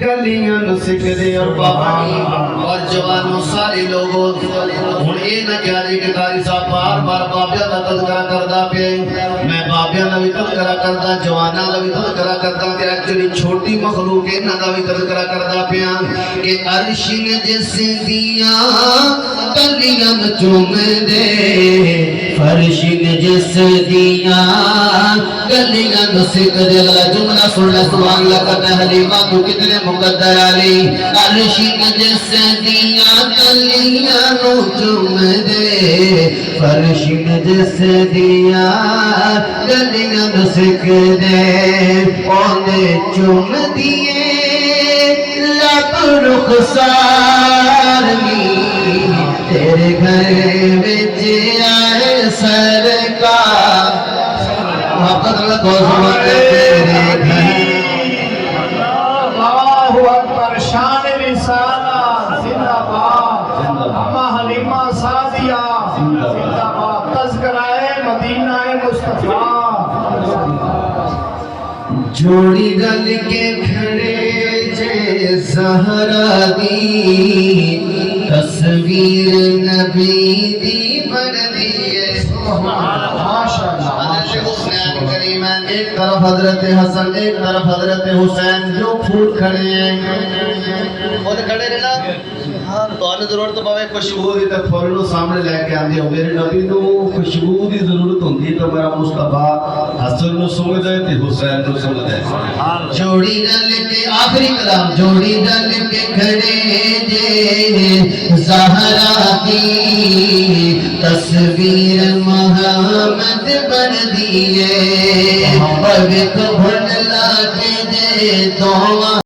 گلیاں سکھدے اور پانی اور جوانوں سارے لوگوں ہن اے نہ کہہ کہ قاری صاحب بار بار بابیا دا تذکرہ کردا پیا میں بابیا دا بھی تذکرہ کردا جواناں دا بھی تذکرہ کردا تے ایکچولی چھوٹی مخلوق انہاں دا بھی تذکرہ کردا پیا کہ عرش نے جس دیاں گلیاں چوم دے فرش نے جس دیاں گلیاں سکھدے لگا جملہ سن لے سبحان اللہ کرتا ہے حلیمہ تو کتنے مقدر علی عرش نے جس دیاں گلیاں چوم دے فرش نے جس دیاں گلیاں سکھدے اوندے چوم دیے لب رخسار تیرے گھر وچ آئے سرکار محبت اللہ کو سبحان تیرے گھر اللہ اکبر شان رسالہ زندہ باد اما حلیمہ سعدیہ زندہ باد تذکرہ مدینہ مصطفیٰ جوڑی گل کے کھڑے جے زہرا دی تصویر نبی دی بڑھ دیئے حضرت حسین کریمین ایک طرف حضرت حسن ایک طرف حضرت حسین جو پھول کھڑے ہیں خود کھڑے رہنا تو آنے ضرورت تو پاوے خوشبو دی تک پھولوں سامنے لے کے آندے ہو میرے نبی نو خوشبو دی ضرورت ہوندی تو میرا مصطفیٰ حسن نو سمجھ جائے تے حسین نو سمجھ جائے جوڑی ڈل کے آخری کلام جوڑی ڈل کے کھڑے جے زہرا دی تصویر محمد بن دیئے پوک بھن لاکے دے دعا